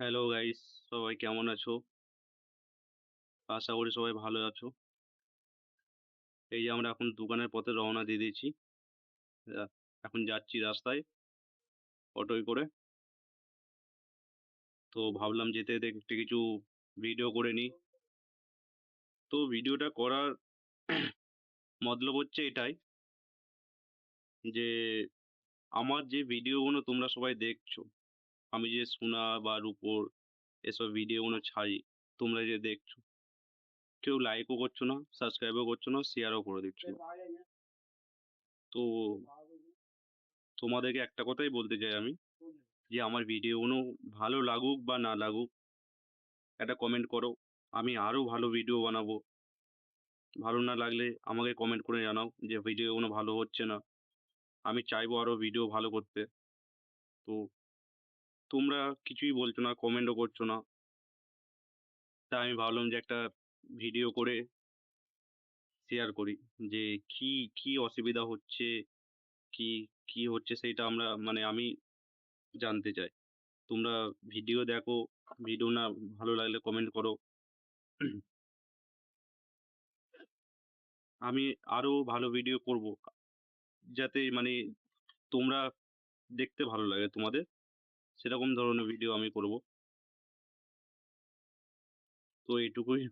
Hello guys, সবাই কেমন আছো? আশা করি সবাই ভালো আছো। এই যে আমরা এখন দোকানের পথে রওনা দিয়ে দিয়েছি। আ এখন যাচ্ছি রাস্তায় অটোয় করে। তো ভাবলাম যেতে, যেতে একটু কিছু ভিডিও করে নিই। তো ভিডিওটা করার মতলব হচ্ছে এটাই যে আমার যে ভিডিওগুলো তোমরা সবাই দেখছো, আমি যে সোনা বা রূপোর এসব ভিডিওগুলো ছাড়ি, তোমরা যে দেখছো, কেউ লাইকও করছো না, সাবস্ক্রাইবও করছো না, শেয়ারও করে দিচ্ছ না। তো তোমাদেরকে একটা কথাই বলতে চাই আমি যে আমার ভিডিওগুলো ভালো লাগুক বা না লাগুক, একটা কমেন্ট করো। আমি আরো ভালো ভিডিও বানাবো। ভালো না লাগলে আমাকে কমেন্ট করে জানাও যে ভিডিওগুলো ভালো হচ্ছে না। আমি চাইবো আরো ভিডিও ভালো করতে। তো তোমরা কিছুই বলছো না, কমেন্টও করছো না। তাই আমি ভাবলাম যে একটা ভিডিও করে শেয়ার করি যে কি কি অসুবিধা হচ্ছে, কি কি হচ্ছে সেইটা আমি জানতে চাই। তোমরা ভিডিও দেখো, ভিডিও না ভালো লাগলে কমেন্ট করো। আমি আরো ভালো ভিডিও করব, যাতে তোমরা দেখতে ভালো লাগে তোমাদের, সেরকম ধরনের ভিডিও আমি করব। তো এইটুকুই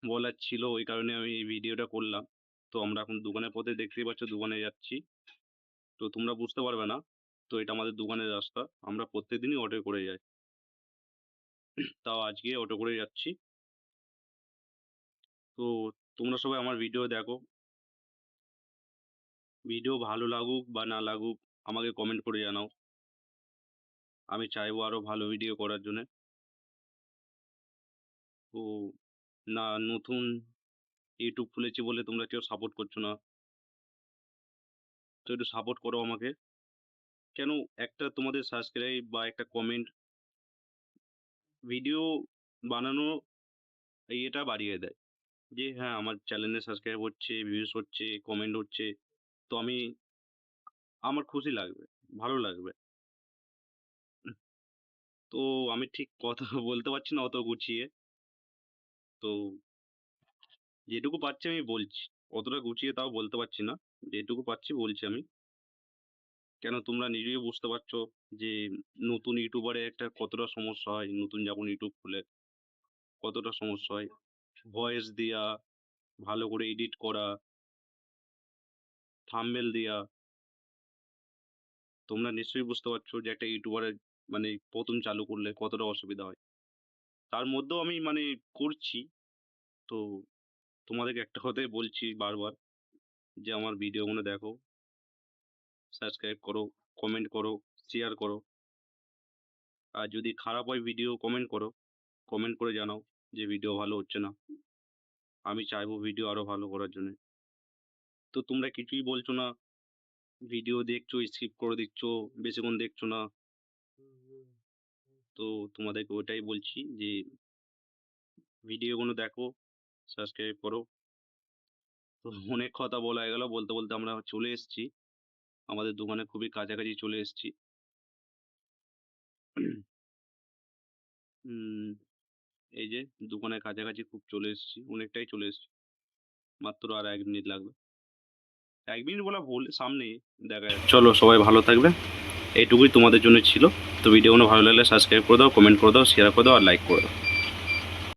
বলার ছিল, ওই কারণে আমি এই ভিডিওটা করলাম। তো আমরা এখন দোকানের পথে, দেখতেই পাচ্ছ দোকানে যাচ্ছি। তো তোমরা বুঝতে পারবে না, তো এটা আমাদের দোকানের রাস্তা। আমরা প্রত্যেকদিনই অটো করে যাই, তাও আজকে অটো করে যাচ্ছি। তো তোমরা সবাই আমার ভিডিও দেখো। ভিডিও ভালো লাগুক বা না লাগুক, আমাকে কমেন্ট করে জানাও। আমি চাইবো আরো ভালো ভিডিও করার জন্য। তো না, নতুন ইউটিউব খুলেছি বলে তোমরা কেউ সাপোর্ট করছো না। তো একটু সাপোর্ট করো আমাকে। কেন, একটা তোমাদের সাবস্ক্রাইব বা একটা কমেন্ট ভিডিও বানানো এটা বাড়িয়ে দেয়, যে হ্যাঁ আমার চ্যানেলে সাবস্ক্রাইব হচ্ছে, ভিউজ হচ্ছে, কমেন্ট হচ্ছে। তো আমার খুশি লাগবে, ভালো লাগবে। তো আমি ঠিক কথা বলতে পারছি না অত গুছিয়ে। তো যেটুকু পাচ্ছি আমি বলছি, অতটা গুছিয়ে তাও বলতে পারছি না। যেটুকু পাচ্ছি বলছি আমি। কেন, তোমরা নিজেই বুঝতে পারছো যে নতুন ইউটিউবারে একটা কতটা সমস্যা হয়, নতুন যখন ইউটিউব খুলে কতটা সমস্যা হয়। ভয়েস দেয়া, ভালো করে এডিট করা, থাম্বনেল দেয়া। তোমরা নিশ্চয়ই বুঝতে পারছো যে একটা ইউটিউবারের প্রথম চালু করলে কতটা অসুবিধা হয়। তার মধ্যেও আমি করছি। তো তোমাদেরকে একটা কথাই বলছি বারবার, যে আমার ভিডিওগুলো দেখো, সাবস্ক্রাইব করো, কমেন্ট করো, শেয়ার করো। আর যদি খারাপ হয় ভিডিও, কমেন্ট করো, কমেন্ট করে জানাও যে ভিডিও ভালো হচ্ছে না। আমি চাইবো ভিডিও আরো ভালো করার জন্য। তো তোমরা কিছুই বলছো না, ভিডিও দেখছো স্কিপ করে দিচ্ছ, বেশিক্ষণ দেখছো না। তো তোমাদেরকে ওটাই বলছি যে ভিডিওগুলো দেখো, সাবস্ক্রাইব করো। তো অনেক কথা বলা হয়ে গেল, বলতে বলতে আমরা চলে এসেছি, আমাদের দোকানে খুবই কাছাকাছি চলে এসেছি। উম, এই যে দোকানের কাছাকাছি খুব চলে এসেছি, অনেকটাই চলে এসেছি। মাত্র আর 1 মিনিট লাগবে। 1 মিনিট বলা ভুল, সামনে দেখা যাচ্ছে। চলো সবাই ভালো থাকবে, এইটুকুই তোমাদের জন্য ছিল। তো ভিডিওগুলো ভালো লাগলে সাবস্ক্রাইব করে দাও, কমেন্ট করে দাও, শেয়ার করে দাও আর লাইক করে দাও।